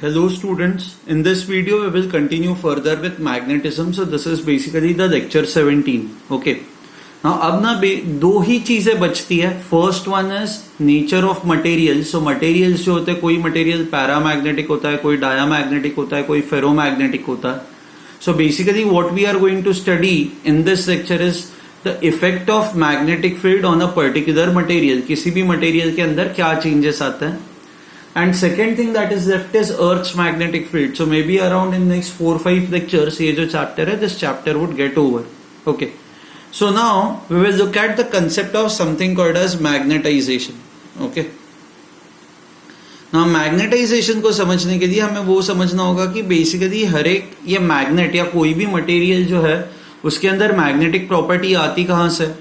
Hello students, in this video we will continue further with magnetism. So this is basically the lecture 17. Okay. Now अब ना दो ही चीजें बचती है. First one is nature of materials. So materials जो होते हैं, कोई मटेरियल पैरामैग्नेटिक होता है, कोई डायामैग्नेटिक होता है, कोई फेरोमैग्नेटिक होता है. So basically what we are going to study in this lecture is the effect of magnetic field on a particular material. किसी भी मटेरियल के अंदर क्या चेंजेस आते हैं. And second thing that is left is Earth's magnetic field. So maybe around in next 4-5 lectures, ये जो chapter है, this chapter would get over. Okay. So now we will look at the concept of something called as magnetization. Okay. Now magnetization को समझने के लिए हमें वो समझना होगा कि basically हर एक ये magnet या कोई भी material जो है उसके अंदर magnetic property आती कहाँ से.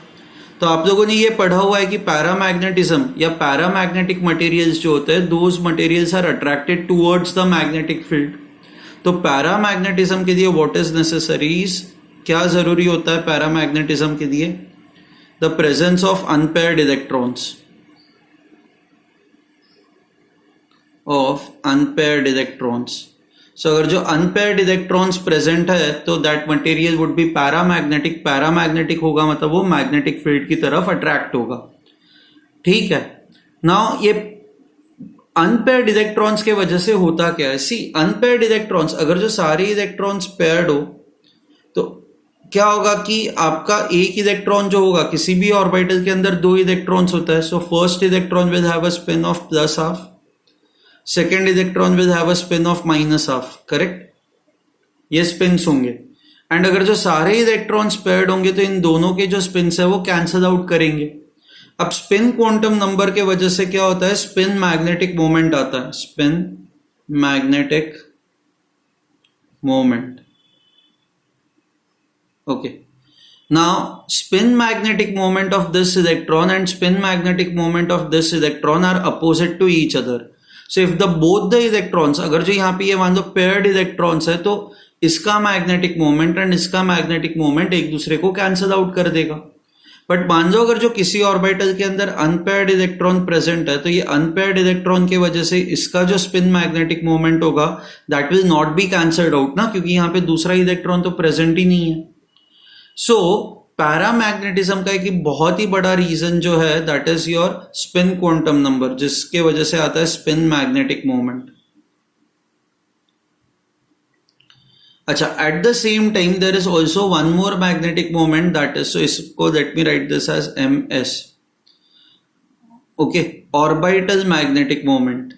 तो आप लोगों ने ये पढ़ा हुआ है कि पैरामैग्नेटिज्म या पैरामैग्नेटिक मटेरियल्स जो होते हैं, those materials are attracted towards the magnetic field. तो पैरामैग्नेटिज्म के लिए व्हाट इज नेसेसरीज, क्या जरूरी होता है पैरामैग्नेटिज्म के लिए? The presence of unpaired electrons. So अगर जो अनपेयर्ड इलेक्ट्रॉन्स प्रेजेंट है तो that material would be paramagnetic. Paramagnetic होगा मतलब वो मैग्नेटिक फील्ड की तरफ अट्रैक्ट होगा. ठीक है. नाउ ये अनपेयर्ड इलेक्ट्रॉन्स के वजह से होता क्या है? सी, अनपेयर्ड इलेक्ट्रॉन्स, अगर जो सारे इलेक्ट्रॉन्स पेयर्ड हो तो क्या होगा कि आपका एक इलेक्ट्रॉन जो होगा, किसी भी ऑर्बिटल के अंदर दो इलेक्ट्रॉन्स होता है. So first electron will have a spin off plus half, second electron will have a spin off minus half. Correct, ये स्पिन्स होंगे. एंड अगर जो सारे इलेक्ट्रॉन्स पेयर्ड होंगे तो इन दोनों के जो स्पिन्स है वो कैंसल आउट करेंगे. अब स्पिन क्वांटम नंबर के वजह से क्या होता है? स्पिन मैग्नेटिक मोमेंट आता है. Spin magnetic moment. Okay. Now spin magnetic moment of this electron and spin magnetic moment of this electron are opposite to each other. So if the both the electrons, अगर जो यहाँ पे ये मान लो paired electrons है तो इसका magnetic moment and इसका मैग्नेटिक मोमेंट एक दूसरे को कैंसल आउट कर देगा. बट मान लो अगर जो किसी ऑर्बिटल के अंदर अनपेयर्ड इलेक्ट्रॉन प्रेजेंट है तो ये अनपेयर्ड इलेक्ट्रॉन की वजह से इसका जो स्पिन मैग्नेटिक मोमेंट होगा that will not be cancelled out ना, क्योंकि यहाँ पे दूसरा इलेक्ट्रॉन तो प्रेजेंट ही नहीं है. सो पैरामैग्नेटिज्म का एक बहुत ही बड़ा रीजन जो है that is your spin quantum number, जिसके वजह से आता है स्पिन मैग्नेटिक मोमेंट. अच्छा, at the same time there is also one more magnetic moment that is, so इसको let me write this as MS. Okay, orbital magnetic moment.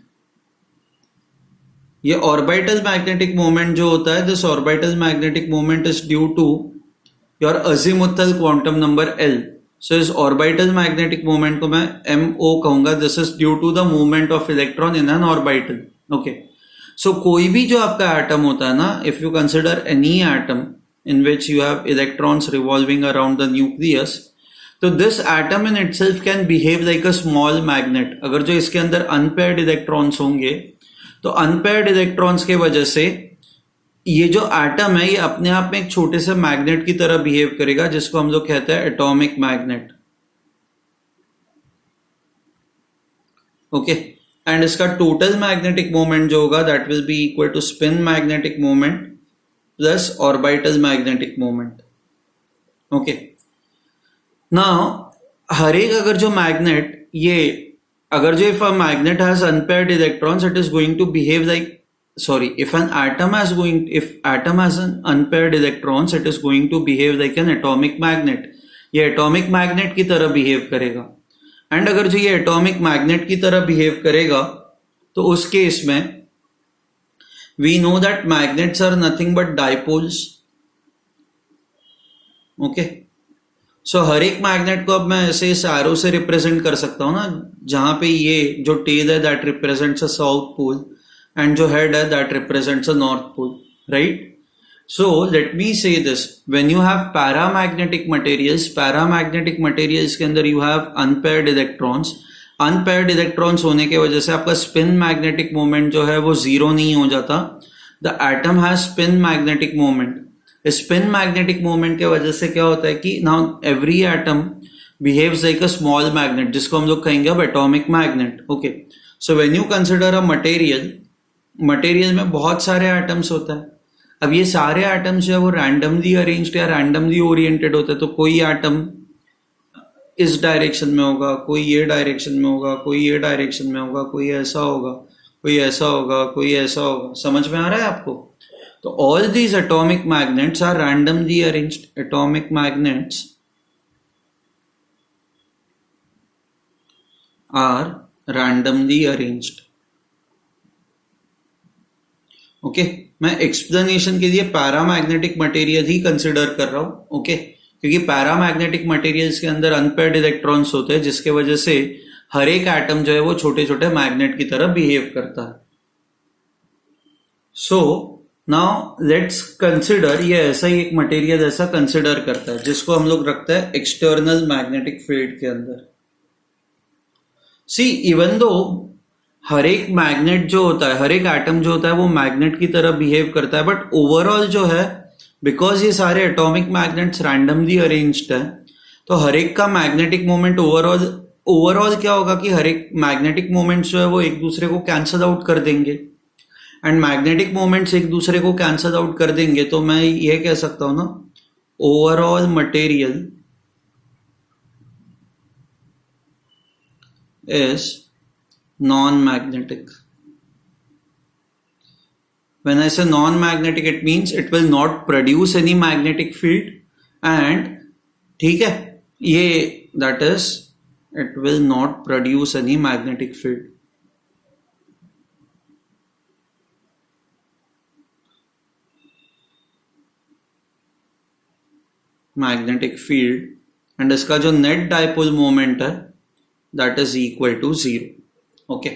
ये orbital magnetic moment जो होता है, this orbital magnetic moment is due to your azimuthal quantum number L. So इस orbital magnetic moment को मैं MO कहूंगा. This is due to the movement of electron in an orbital. Okay. So कोई भी जो आपका एटम होता है ना, if you consider any atom in which you have electrons revolving around the nucleus, तो this atom in itself can behave like a small magnet. अगर जो इसके अंदर अनपेयर्ड इलेक्ट्रॉन्स होंगे तो अनपेयर्ड इलेक्ट्रॉन्स के वजह से ये जो एटम है ये अपने आप में एक छोटे से मैग्नेट की तरह बिहेव करेगा, जिसको हम लोग कहते हैं एटॉमिक मैग्नेट. ओके. एंड इसका टोटल मैग्नेटिक मोमेंट जो होगा that will be equal to spin magnetic moment plus orbital magnetic moment. Okay. Now हर एक अगर जो मैग्नेट, ये अगर जो if a magnet has unpaired electrons it is going to behave like, if an atom has an unpaired electrons, it is going to behave like an atomic magnet. ये atomic magnet की तरह behave करेगा. And अगर जो ये atomic magnet की तरह behave करेगा तो उस केस में we know that magnets are nothing but dipoles. Okay. So हर एक मैग्नेट को अब मैं ऐसे इस एरो से रिप्रेजेंट कर सकता हूं ना, जहां पे ये जो टेल है that represents a south pole and जो head है that represents a north pole, right? So let me say this, when you have paramagnetic materials के अंदर you have unpaired electrons होने के वजह से आपका spin magnetic moment जो है वो जीरो नहीं हो जाता. The atom has spin magnetic moment. spin magnetic moment के वजह से क्या होता है कि now every atom behaves like a small magnet, जिसको हम लोग कहेंगे अब atomic magnet. Okay, so when you consider a material, material में बहुत सारे एटम्स होता है। अब ये सारे एटम्स जो है वो रैंडमली अरेंज्ड या रैंडमली ओरिएंटेड होते हैं, तो कोई एटम इस डायरेक्शन में होगा, कोई ये डायरेक्शन में होगा, कोई ये डायरेक्शन में होगा, कोई ऐसा होगा, कोई ऐसा होगा, कोई ऐसा होगा। समझ में आ रहा है आपको? तो all these atomic magnets are randomly arranged. Atomic magnets are randomly arranged. Okay, मैं एक्सप्लेनेशन के लिए पैरामैग्नेटिक मटेरियल ही कंसिडर कर रहा हूं। ओके, क्योंकि पैरामैग्नेटिक मटेरियल्स के अंदर अनपेयर्ड इलेक्ट्रॉन्स होते हैं, जिसके वजह से हर एक एटम जो है वो छोटे छोटे मैग्नेट की तरह बिहेव करता है। सो नाउ लेट्स कंसिडर, ये ऐसा ही एक मटेरियल ऐसा कंसिडर करता है जिसको हम लोग रखते हैं एक्सटर्नल मैग्नेटिक फील्ड के अंदर। सी, इवन दो हर एक मैग्नेट जो होता है, हर एक एटम जो होता है वो मैग्नेट की तरह बिहेव करता है, बट ओवरऑल जो है, बिकॉज ये सारे एटॉमिक मैग्नेट्स रैंडमली अरेंज्ड है, तो हर एक का मैग्नेटिक मोमेंट ओवरऑल क्या होगा कि हर एक मैग्नेटिक मोमेंट्स जो है वो एक दूसरे को कैंसल आउट कर देंगे। एंड मैग्नेटिक मोमेंट्स एक दूसरे को कैंसल आउट कर देंगे, तो मैं ये कह सकता हूं ना, overall material is non-magnetic. When I say non-magnetic, it means it will not produce any magnetic field, and ठीक है, ये that is, it will not produce any magnetic field. Magnetic field, and इसका जो नेट डायपोल मोमेंट है that is equal to 0। Okay,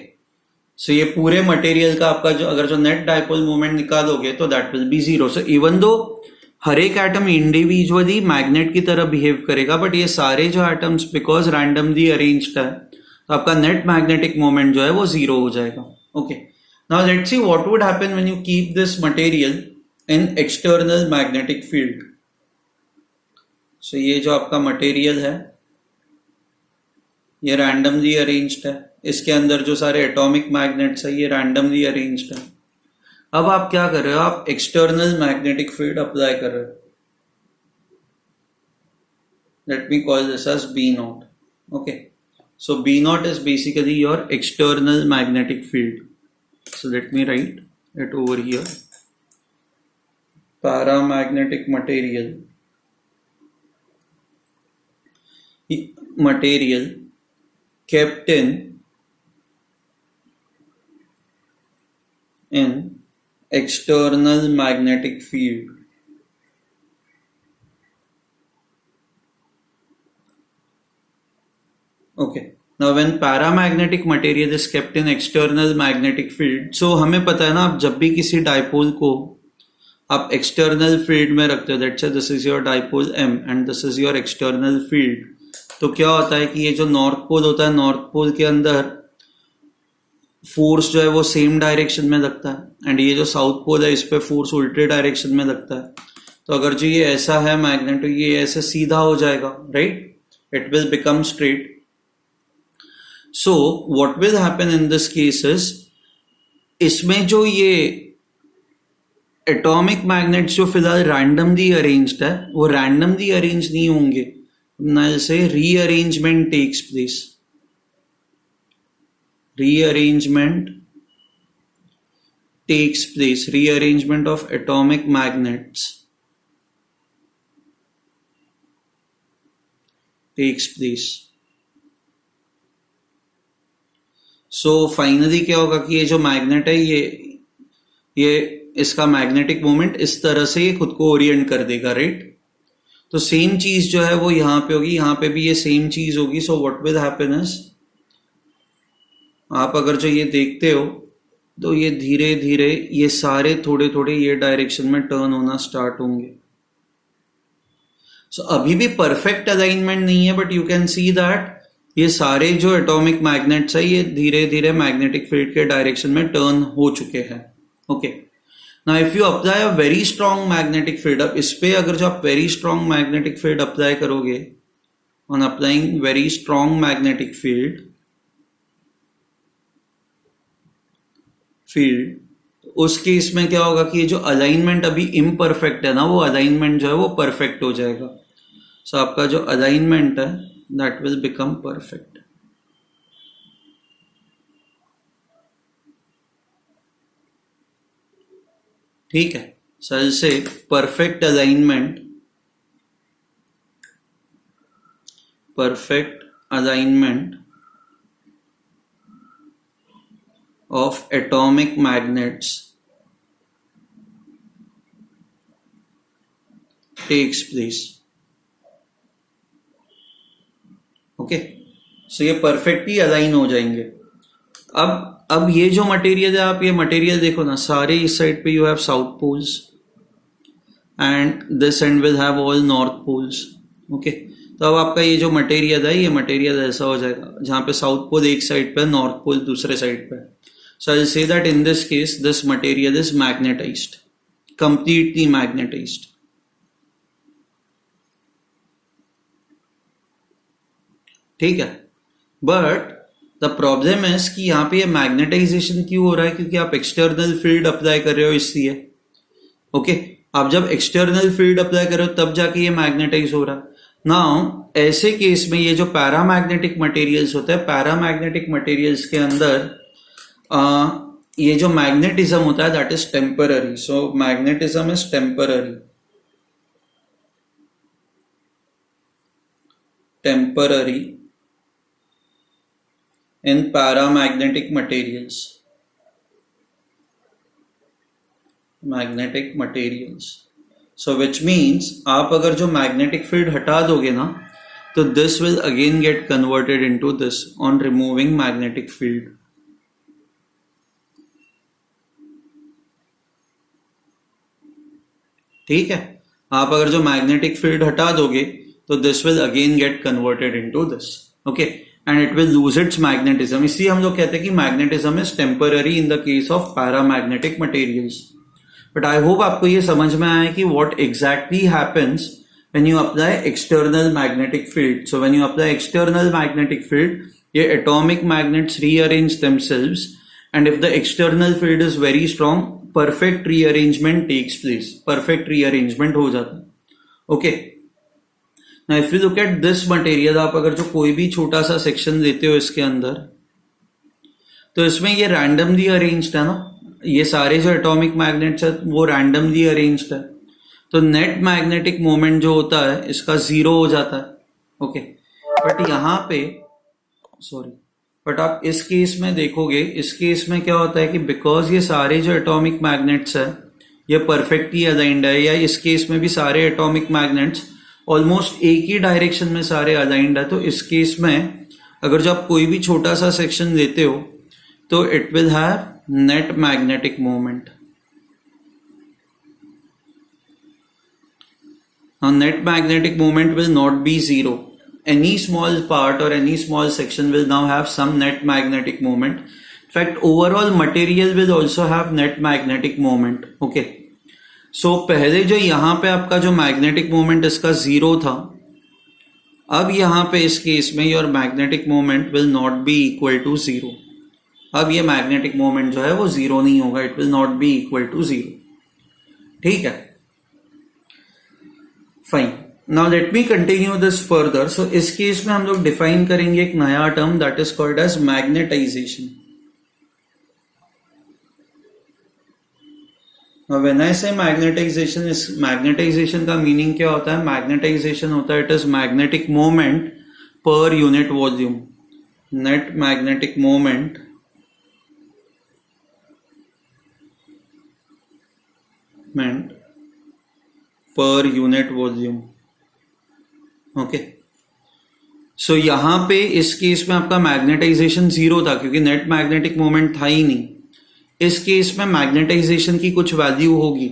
so ये पूरे material का आपका जो अगर जो नेट डायपोल मोमेंट निकालोगे तो that will be 0। So even though हर एक एटम इंडिविजुअली मैग्नेट की तरह बिहेव करेगा, बट ये सारे जो एटम्स बिकॉज रैंडमली अरेंज्ड है, तो आपका नेट मैग्नेटिक मोमेंट जो है वो 0 हो जाएगा। Okay, now let's see what would happen when you keep this material in external magnetic field. So ये जो आपका मटेरियल है ये रैंडमली अरेंज्ड है, इसके अंदर जो सारे एटॉमिक मैग्नेट्स है ये रैंडमली अरेंज्ड है। अब आप क्या कर रहे हो, आप एक्सटर्नल मैग्नेटिक फील्ड अप्लाई कर रहे हो। Let me call this as B naught. Okay, so B naught is basically your external magnetic field. So let me write it over here, paramagnetic material kept in external magnetic field. Okay, now when paramagnetic material is kept in external magnetic field, so हमें पता है ना, आप जब भी किसी dipole को आप एक्सटर्नल फील्ड में रखते हो, that's this is your dipole M and this is your external field, तो क्या होता है कि ये जो नॉर्थ पोल होता है, नॉर्थ पोल के अंदर फोर्स जो है वो सेम डायरेक्शन में लगता है, एंड ये जो साउथ पोल है इस पे फोर्स उल्टे डायरेक्शन में लगता है। तो अगर जो ये ऐसा है मैग्नेट, तो ये ऐसे सीधा हो जाएगा, right, it will become straight. So what will happen in this cases, इसमें जो ये एटॉमिक मैग्नेट्स जो फिलहाल रैंडमली अरेंज्ड है वो रैंडमली अरेंज नहीं होंगे, I'll say rearrangement takes place. Rearrangement takes place. Rearrangement of atomic magnets takes place. So finally क्या होगा कि ये जो मैग्नेट है ये इसका मैग्नेटिक मोमेंट इस तरह से ये खुद को ओरिएंट कर देगा, राइट। तो सेम चीज जो है वो यहाँ पे होगी, यहाँ पे भी ये सेम चीज होगी। So what will happen is, आप अगर जो ये देखते हो तो ये धीरे धीरे ये सारे थोड़े थोड़े ये डायरेक्शन में टर्न होना स्टार्ट होंगे। सो अभी भी परफेक्ट अलाइनमेंट नहीं है, but you can see that ये सारे जो एटॉमिक मैग्नेट्स है ये धीरे धीरे मैग्नेटिक फील्ड के डायरेक्शन में टर्न हो चुके हैं। Okay, now if you apply a very strong magnetic field, अब इस पे अगर जो आप very strong magnetic field apply करोगे, on applying very strong magnetic field, उस केस में क्या होगा कि ये जो अलाइनमेंट अभी इम्परफेक्ट है ना, वो अलाइनमेंट जो है वो परफेक्ट हो जाएगा। सो आपका जो अलाइनमेंट है दैट विल बिकम परफेक्ट। ठीक है, सर से perfect alignment, perfect alignment of atomic magnets takes place. Okay, so ये परफेक्टली अलाइन हो जाएंगे। अब ये जो मटेरियल है, आप ये मटेरियल देखो ना, सारे इस साइड पे you have south poles and this end will have all north poles. Okay, तो अब आपका ये जो मटेरियल है, ये मटेरियल ऐसा हो जाएगा जहां पे साउथ पोल एक साइड पे, नॉर्थ पोल दूसरे साइड पे। So I will say that in this case this material is magnetized, completely magnetized. ठीक है, बट द प्रॉब्लम है कि यहाँ पे ये मैग्नेटाइजेशन क्यों हो रहा है? क्योंकि आप एक्सटर्नल फील्ड अप्लाई कर रहे हो, इसलिए। ओके, आप जब एक्सटर्नल फील्ड अप्लाई कर रहे हो तब जाके ये मैग्नेटाइज हो रहा है। नाउ ऐसे केस में ये जो पैरामैग्नेटिक मटेरियल्स होते हैं, पैरामैग्नेटिक मटेरियल्स के अंदर ये जो मैग्नेटिज्म होता है that is temporary. So magnetism is temporary, temporary in paramagnetic materials, magnetic materials. So which means आप अगर जो magnetic field हटा दोगे ना, तो this will again get converted into this on removing magnetic field. ठीक है, आप अगर जो magnetic field हटा दोगे तो this will again get converted into this. Okay, and it will lose its magnetism. इसलिए हम लोग कहते हैं कि magnetism is temporary in the case of paramagnetic materials. But I hope आपको ये समझ में आया कि what exactly happens when you apply external magnetic field. So when you apply external magnetic field, ये atomic magnets rearrange themselves, and if the external field is very strong, perfect rearrangement takes place. Perfect rearrangement हो जाता है। Okay. Now if you look at this material, आप अगर जो कोई भी छोटा सा सेक्शन लेते हो इसके अंदर, तो इसमें ये रैंडमली अरेंज्ड है ना, ये सारे जो एटॉमिक मैग्नेट्स है वो रैंडमली अरेंज्ड है, तो नेट मैग्नेटिक मोमेंट जो होता है इसका 0 हो जाता है। ओके, बट यहाँ पे बट आप इस केस में देखोगे, इस केस में क्या होता है कि बिकॉज ये सारे जो एटॉमिक मैग्नेट्स है ये परफेक्टली अलाइंड है, या इस केस में भी सारे एटॉमिक मैग्नेट्स ऑलमोस्ट एक ही डायरेक्शन में सारे अलाइंड है, तो इस केस में अगर जो आप कोई भी छोटा सा सेक्शन लेते हो तो it will have net magnetic moment. Net magnetic moment will not be zero. Any small part or any small section will now have some net magnetic moment. In fact, overall material will also have net magnetic moment. Okay. सो पहले जो यहाँ पे आपका जो magnetic moment इसका 0 था, अब यहाँ पे इस केस में your magnetic moment will not be equal to 0। अब ये मैग्नेटिक मोमेंट जो है वो 0 नहीं होगा, it will not be equal to 0। ठीक है, fine. Now let me continue this further. So इस केस में हम लोग डिफाइन करेंगे एक नया term that is called as magnetization. Now when I say magnetization, इस मैग्नेटाइजेशन का मीनिंग क्या होता है? मैग्नेटाइजेशन होता है it is magnetic moment per unit volume, net magnetic moment per unit volume. Okay, so यहां पे इस केस में आपका मैग्नेटाइजेशन 0 था क्योंकि नेट मैग्नेटिक मोमेंट था ही नहीं। इस केस में मैग्नेटाइजेशन की कुछ वैल्यू होगी,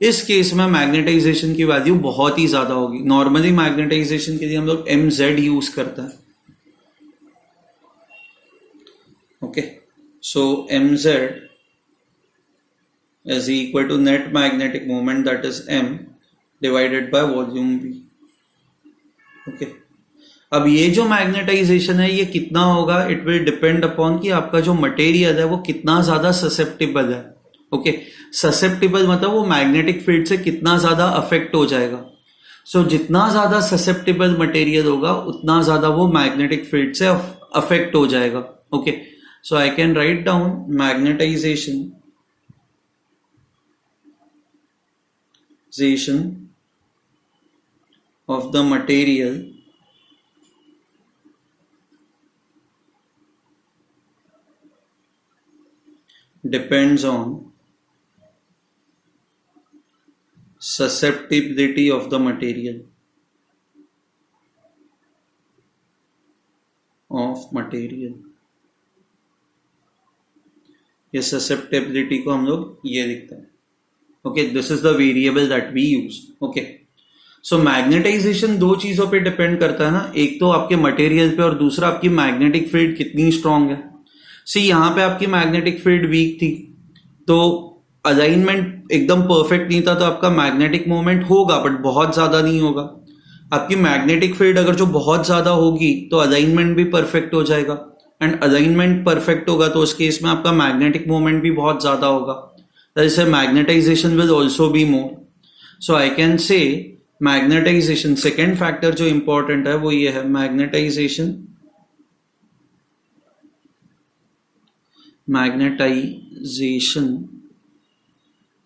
इस केस में मैग्नेटाइजेशन की वैल्यू बहुत ही ज्यादा होगी। नॉर्मली मैग्नेटाइजेशन के लिए हम लोग mz यूज करते हैं। Okay, so mz is equal to net magnetic moment, that is m divided by volume v. Okay, अब ये जो मैग्नेटाइजेशन है ये कितना होगा? इट विल डिपेंड अपॉन कि आपका जो मटेरियल है वो कितना ज्यादा ससेप्टेबल है। ओके, ससेप्टिबल मतलब वो मैग्नेटिक फील्ड से कितना ज्यादा अफेक्ट हो जाएगा. सो जितना ज्यादा ससेप्टिबल मटेरियल होगा उतना ज्यादा वो मैग्नेटिक फील्ड से अफेक्ट हो जाएगा. Okay, so I can write down magnetization of the material depends on susceptibility of the material ये ससेप्टेबिलिटी को हम लोग ये लिखते हैं. Okay, this is the variable that we use. Okay, so magnetization दो चीजों पे डिपेंड करता है ना, एक तो आपके मटेरियल पे और दूसरा आपकी मैग्नेटिक फील्ड कितनी स्ट्रांग है. सी यहाँ पे आपकी मैग्नेटिक फील्ड वीक थी तो अलाइनमेंट एकदम परफेक्ट नहीं था, तो आपका मैग्नेटिक मोमेंट होगा बट बहुत ज्यादा नहीं होगा. आपकी मैग्नेटिक फील्ड अगर जो बहुत ज्यादा होगी तो अलाइनमेंट भी परफेक्ट हो जाएगा, एंड अलाइनमेंट परफेक्ट होगा तो उस केस में आपका मैग्नेटिक मोमेंट भी बहुत ज्यादा होगा. जैसे magnetization will also be more. So I can say magnetization, second factor जो इंपॉर्टेंट है वो ये है, magnetization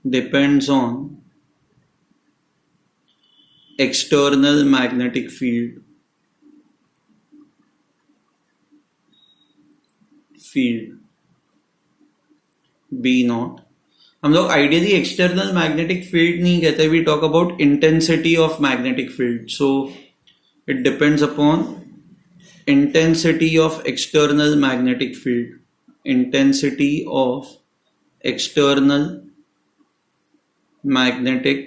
depends on external magnetic field B naught. हम लोग आइडियली एक्सटर्नल मैग्नेटिक फील्ड नहीं कहते, we talk about intensity of magnetic field. So it depends upon intensity of external magnetic field. Intensity of external magnetic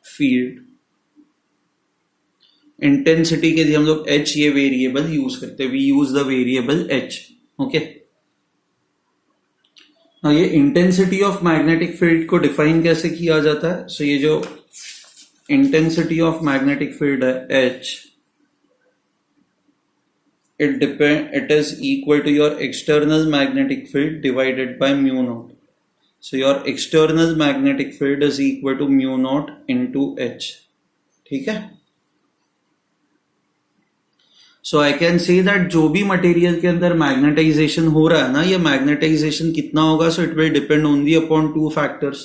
field. Intensity के लिए हम लोग h ये variable use करते हैं, we use the variable h. Okay, ये intensity of magnetic field को define कैसे किया जाता है. सो ये जो इंटेंसिटी ऑफ मैग्नेटिक फील्ड है h, it is equal to your external magnetic field divided by mu naught. So your external magnetic field is equal to mu naught into h. ठीक है. So I can say that जो भी material के अंदर magnetisation हो रहा है ना, ये मैग्नेटाइजेशन कितना होगा. सो it will depend only upon two factors.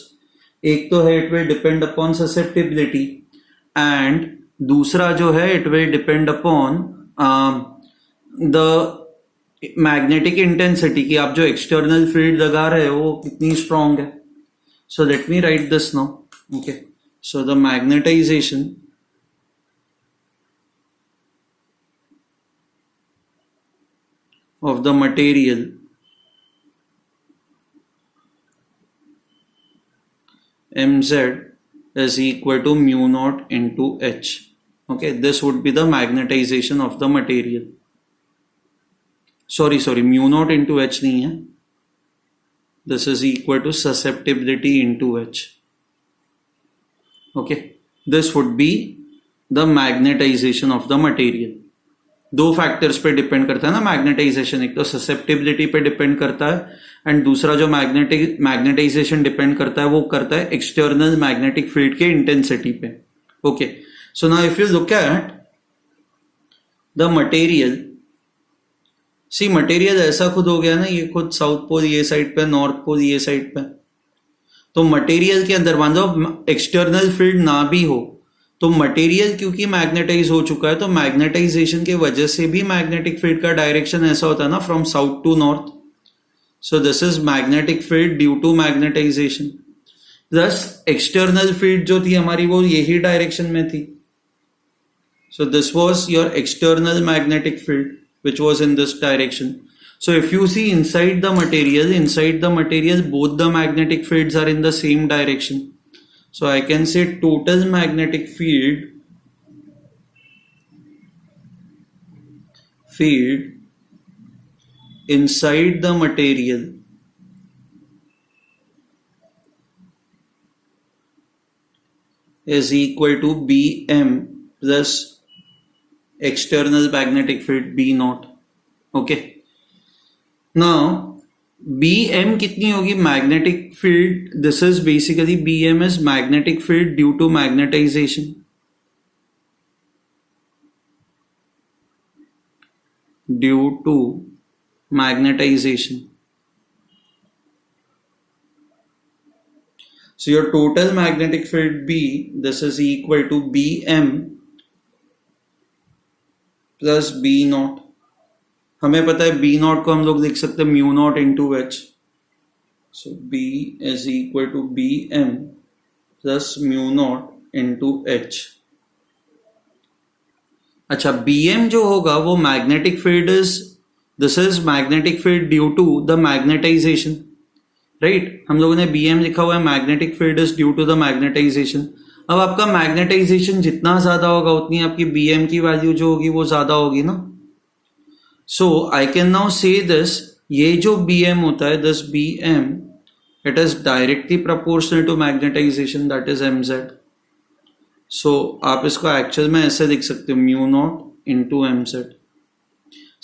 एक तो है it will depend upon susceptibility, and दूसरा जो है it will depend upon the magnetic intensity, कि आप जो एक्सटर्नल फील्ड लगा रहे हो वो कितनी स्ट्रांग है. सो let me write this now. Okay, so the magnetization of the material mz is equal to mu naught into h. Okay, this would be the magnetization of the material. Sorry, mu naught into h नहीं है, this is equal to susceptibility into h. Okay, this would be the magnetization of the material. दो factors पे depend करता है ना magnetisation, एक तो susceptibility पे डिपेंड करता है एंड दूसरा जो मैग्नेटाइजेशन डिपेंड करता है वो करता है एक्सटर्नल मैग्नेटिक फील्ड के इंटेंसिटी पे. Okay, so now if you look at the material, see material ऐसा खुद हो गया ना, ये खुद साउथ पोल ये साइड पे, नॉर्थ पोल ये साइड पे. तो मटेरियल के अंदर मान लो एक्सटर्नल फील्ड ना भी हो तो मटेरियल क्योंकि मैग्नेटाइज हो चुका है तो मैग्नेटाइजेशन के वजह से भी मैग्नेटिक फील्ड का डायरेक्शन ऐसा होता है ना, from south to north. So this is magnetic field due to magnetization. Plus external field जो थी हमारी वो यही डायरेक्शन में थी. So this was your external magnetic field which was in this direction. So if you see inside the material both the magnetic fields are in the same direction. So I can say total magnetic field inside the material is equal to Bm plus external magnetic field B naught. Okay, now B M कितनी होगी magnetic field, this is basically B M is magnetic field due to magnetization, due to magnetization. So your total magnetic field B, this is equal to Bm plus B naught. हमें पता है B naught को हम लोग लिख सकते हैं mu naught into H. सो B is equal to Bm plus mu naught into H. अच्छा, Bm जो होगा वो magnetic field is, this is magnetic field due to the magnetization, right. हम लोगों ने Bm लिखा हुआ है magnetic field is due to the magnetization. अब आपका मैग्नेटाइजेशन जितना ज्यादा होगा उतनी आपकी Bm की वैल्यू जो होगी वो ज्यादा होगी ना. So I can now say this, ये जो Bm होता है, this Bm it is directly proportional to magnetization, that is mz. सो आप इसको एक्चुअल में ऐसे लिख सकते हो mu naught into mz.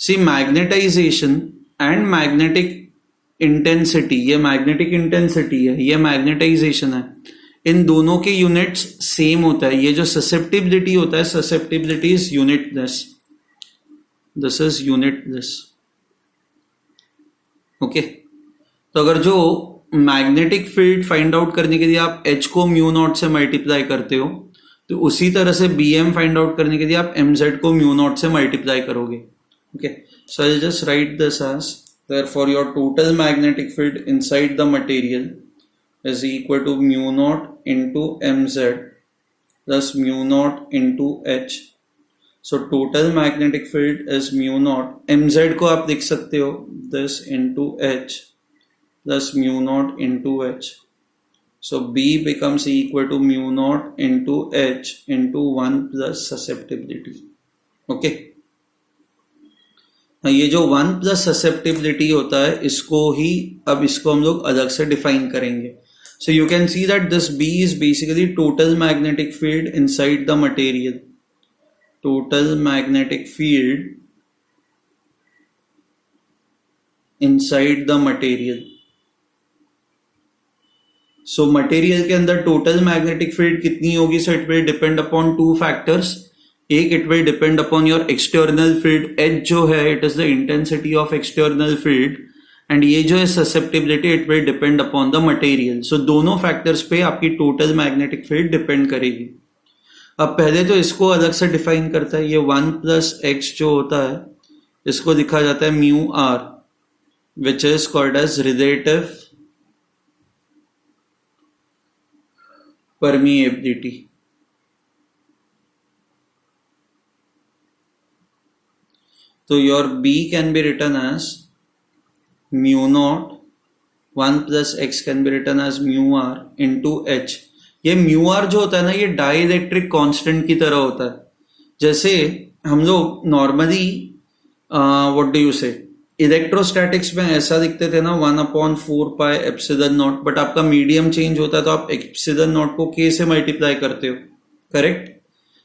See magnetization and magnetic intensity, ये मैग्नेटिक इंटेंसिटी है, ये मैग्नेटाइजेशन है, इन दोनों के यूनिट्स सेम होता है. ये जो ससेप्टिबिलिटी होता है, susceptibility is unit this, this is unit this. Okay, तो अगर जो मैग्नेटिक फील्ड फाइंड आउट करने के लिए आप H को म्यू नॉट से मल्टीप्लाई करते हो, तो उसी तरह से Bm फाइंड आउट करने के लिए आप mz को म्यू नॉट से मल्टीप्लाई करोगे. Okay, so I just write this as, therefore your total magnetic field inside the material is equal to mu naught into mz plus mu naught into h. So total magnetic field is mu naught, mz को आप लिख सकते हो this into h plus mu naught into h. So B becomes equal to mu naught into h into 1 plus susceptibility. Okay, ये जो 1 plus susceptibility होता है, इसको ही अब इसको हम लोग अलग से डिफाइन करेंगे. So you can see that this B is basically total magnetic field inside the material, total magnetic field inside the material. So material के अंदर टोटल मैग्नेटिक फील्ड कितनी होगी, so it will depend upon two factors. एक, it will depend upon your external field, H जो है it is the intensity of external field, and ये जो है susceptibility, it will depend upon the material. सो दोनों factors पे आपकी total magnetic field depend करेगी. अब पहले तो इसको अलग से डिफाइन करता है, ये 1 प्लस एक्स जो होता है इसको लिखा जाता है mu R, which is called as relative permeability. So your B can be written as mu naught 1 plus x can be written as mu r into h. ये mu r जो होता है ना, ये डाइलेक्ट्रिक कांस्टेंट की तरह होता है. जैसे हम लोग नॉर्मली व्हाट डू यू से इलेक्ट्रोस्टैटिक्स में ऐसा लिखते थे ना 1/4 पाई एप्सिलॉन नॉट, बट आपका मीडियम चेंज होता है तो आप एप्सिलॉन नॉट को k से मल्टीप्लाई करते हो, करेक्ट.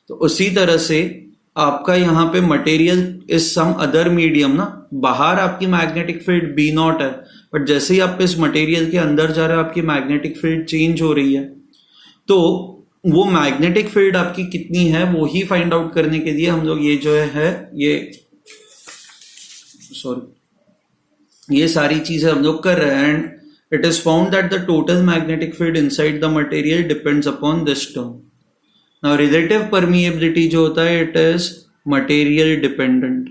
तो उसी तरह से आपका यहाँ पे material is some other medium ना, बाहर आपकी मैग्नेटिक फील्ड B नॉट है, बट जैसे ही आप इस मटेरियल के अंदर जा रहे हो आपकी मैग्नेटिक फील्ड चेंज हो रही है. तो वो मैग्नेटिक फील्ड आपकी कितनी है वो ही फाइंड आउट करने के लिए हम लोग ये जो है ये सारी चीजें हम लोग कर रहे हैं. And it is found that the total magnetic field inside the material depends upon this term. Now relative permeability जो होता है इट इज मटेरियल डिपेंडेंट.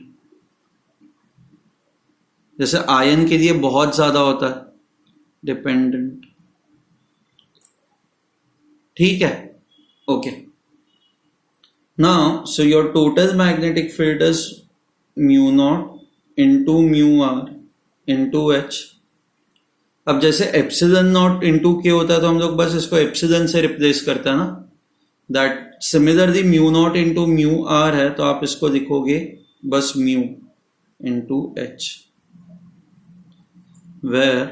जैसे आयन के लिए बहुत ज्यादा होता है, डिपेंडेंट. ठीक है, okay. Now so your total magnetic field is mu naught into mu R into H. अब जैसे एप्सिलॉन नॉट इंटू के होता है तो हम लोग बस इसको एप्सिलॉन से रिप्लेस करते हैं ना, that similarly mu naught into mu R है तो आप इसको लिखोगे बस mu into H, where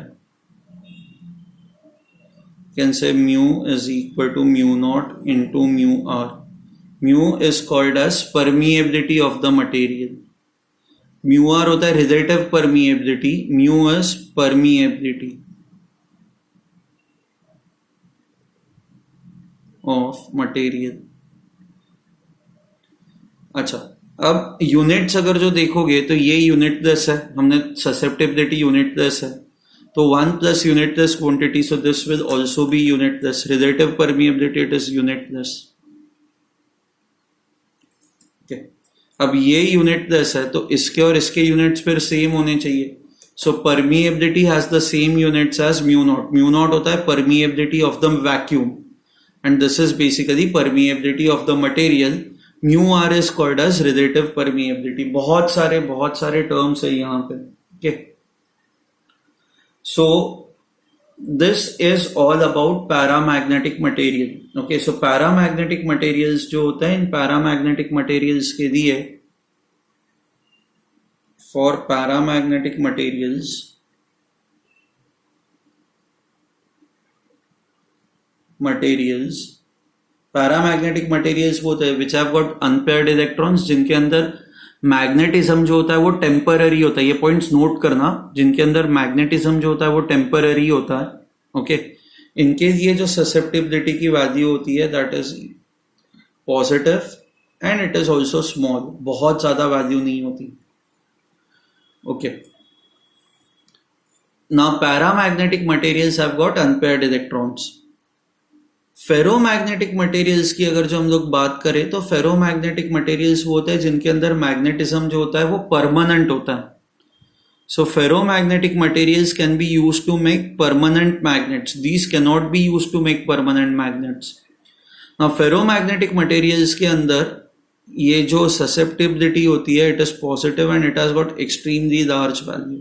can say mu is equal to mu naught into mu R. Mu is called as permeability of the material. Mu R होता है relative permeability, mu is permeability of material. अच्छा, अब units अगर जो देखोगे तो ये unit plus है, हमने ससेप्टिबिलिटी यूनिट प्लस है, तो 1 plus unit plus quantity, so this will also B unit plus. Relative permeability it is unit plus. अब ये यूनिट प्लस है तो इसके और इसके यूनिट्स फिर सेम होने चाहिए। So permeability has the same units as mu naught. Mu naught होता है permeability of the vacuum and this is basically permeability of the material. Mu r is called as relative permeability. बहुत सारे terms है यहाँ पे। Okay, so this is all about paramagnetic material. Okay, so paramagnetic materials जो होता है, इन paramagnetic materials के लिए, for paramagnetic materials paramagnetic materials वो होता है which have got unpaired electrons, जिनके अंदर मैग्नेटिज्म जो होता है वो टेम्पररी होता है। ये पॉइंट्स नोट करना, जिनके अंदर मैग्नेटिज्म जो होता है वो टेम्पररी होता है। ओके, इनके लिए जो ससेप्टिबिलिटी की वैल्यू होती है that is positive and it is also small, बहुत ज्यादा वैल्यू नहीं होती। Okay, now paramagnetic materials have got unpaired electrons. Ferromagnetic materials की अगर जो हम लोग बात करें तो फेरोमैग्नेटिक मटेरियल्स वो होते हैं जिनके अंदर मैग्नेटिज्म जो होता है वो परमानेंट होता है। So ferromagnetic materials can be used to make permanent magnets, these can not be used to make permanent magnets. Now ferromagnetic materials के अंदर ये जो ससेप्टिबिलिटी होती है it is positive and it has got extremely large value.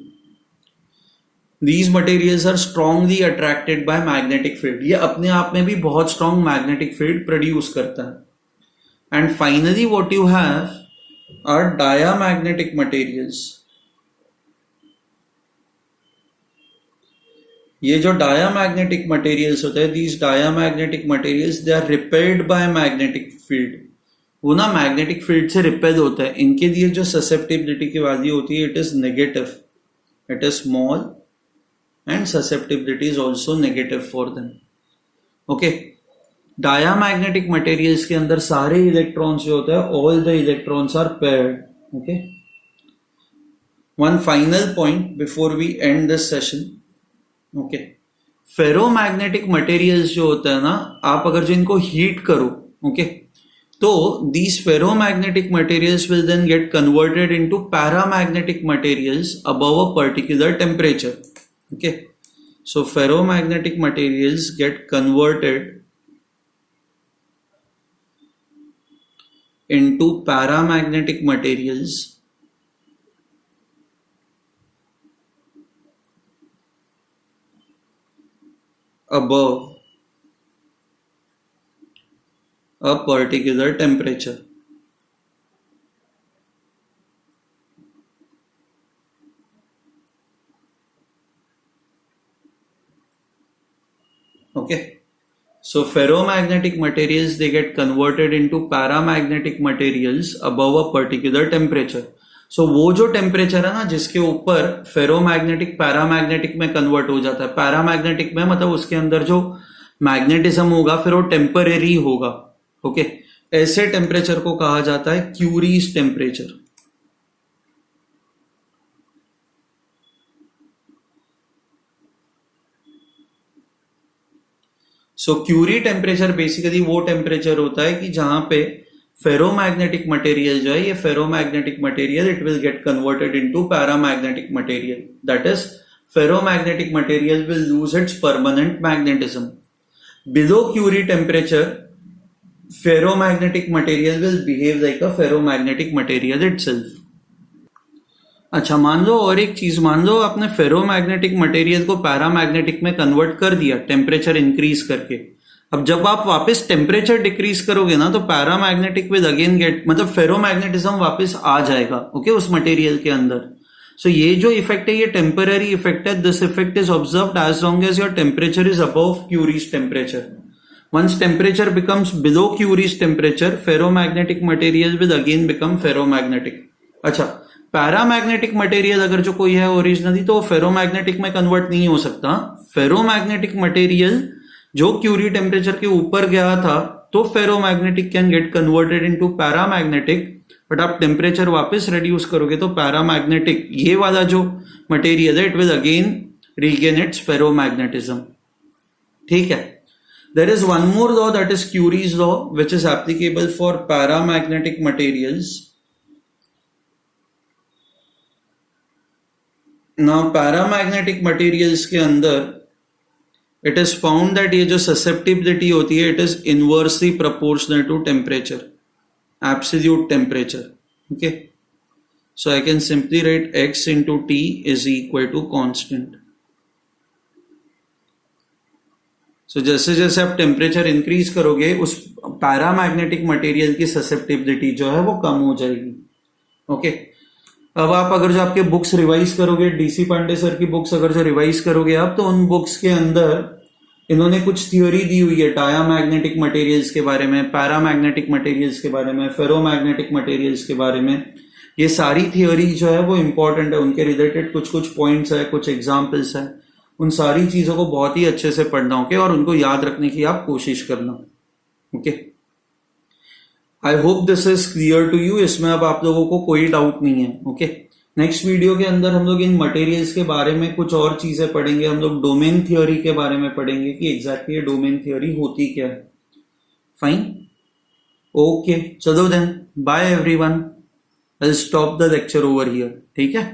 These materials are strongly attracted by magnetic field. ये अपने आप में भी बहुत strong magnetic field produce करता है। And finally what you have are diamagnetic materials. ये जो diamagnetic materials होते हैं, these diamagnetic materials they are repelled by magnetic field. वो ना magnetic field से repel होता है। इनके लिए जो susceptibility की वैल्यू होती है it is negative, it is small and susceptibility is also negative for them. Okay, diamagnetic materials के अंदर सारे इलेक्ट्रॉन्स जो होते हैं all the electrons are paired. Okay, one final point before we end this session. Okay, ferromagnetic materials जो होता है ना, आप अगर जो इनको हीट करो, okay, तो these ferromagnetic materials will then get converted into paramagnetic materials above a particular temperature. Okay, so ferromagnetic materials get converted into paramagnetic materials above a particular temperature. Okay, so ferromagnetic materials they get converted into paramagnetic materials above a particular temperature. So वो जो temperature है ना जिसके ऊपर ferromagnetic paramagnetic में convert हो जाता है, पैरामैग्नेटिक में मतलब उसके अंदर जो मैग्नेटिज्म होगा फिर वो टेम्परेरी होगा। ओके, ऐसे टेम्परेचर को कहा जाता है क्यूरीज टेम्परेचर। सो क्यूरी टेम्परेचर बेसिकली वो टेम्परेचर होता है कि जहां पे फेरोमैग्नेटिक मटेरियल जो है, ये ferromagnetic material it will get converted into paramagnetic material, that is ferromagnetic material will lose its permanent magnetism. Below Curie temperature ferromagnetic material will behave like a ferromagnetic material itself. अच्छा, मान लो और एक चीज, मान लो आपने फेरोमैग्नेटिक मटेरियल को पैरामैग्नेटिक में कन्वर्ट कर दिया टेम्परेचर इंक्रीज करके। अब जब आप वापस टेम्परेचर डिक्रीज करोगे ना तो पैरामैग्नेटिक विल अगेन गेट, मतलब फेरोमैग्नेटिज्म वापस आ जाएगा। ओके, उस मटेरियल के अंदर। सो ये जो इफेक्ट है ये टेम्पररी इफेक्ट है। This effect is observed as long as your temperature is above Curie's temperature. Once temperature becomes below Curie's temperature, ferromagnetic material will again become ferromagnetic. अच्छा, पैरामैग्नेटिक मटेरियल अगर जो कोई है ओरिजिनली तो ferromagnetic में convert नहीं हो सकता। फेरोमैग्नेटिक मटेरियल जो क्यूरी टेम्परेचर के ऊपर गया था तो ferromagnetic can get converted into paramagnetic, but आप टेम्परेचर वापस रिड्यूस करोगे तो पैरामैग्नेटिक ये वाला जो मटेरियल है it will again regain it's ferromagnetism. ठीक है, there is one more law, that is Curie's law, which is applicable for paramagnetic materials. Now paramagnetic materials के अंदर it is found that ये जो susceptibility होती है it is inversely proportional to temperature, absolute temperature. Okay, so I can simply write x into T is equal to constant. So जैसे जैसे आप temperature increase करोगे उस पैरामैग्नेटिक मटेरियल की ससेप्टिबिलिटी जो है वो कम हो जाएगी। ओके, अब आप अगर जो आपके बुक्स रिवाइज करोगे, डीसी पांडे सर की बुक्स अगर जो रिवाइज करोगे आप, तो उन बुक्स के अंदर इन्होंने कुछ थियोरी दी हुई है डायामैग्नेटिक मटेरियल्स के बारे में, पैरामैग्नेटिक मटेरियल्स के बारे में, फेरोमैग्नेटिक मटेरियल्स के बारे में। ये सारी थियोरी जो है वो इंपॉर्टेंट है, उनके रिलेटेड कुछ कुछ पॉइंट्स है, कुछ एग्जाम्पल्स है, उन सारी चीजों को बहुत ही अच्छे से पढ़ना। ओके, और उनको याद रखने की आप कोशिश करना। Okay, I hope this is clear to you, इसमें अब आप लोगों को कोई डाउट नहीं है। ओके, नेक्स्ट वीडियो के अंदर हम लोग इन मटेरियल्स के बारे में कुछ और चीजें पढ़ेंगे। हम लोग डोमेन थियोरी के बारे में पढ़ेंगे कि एग्जैक्टली ये डोमेन थियोरी होती क्या है। फाइन, ओके, चलो then bye everyone, I will stop the lecture over here. ठीक है।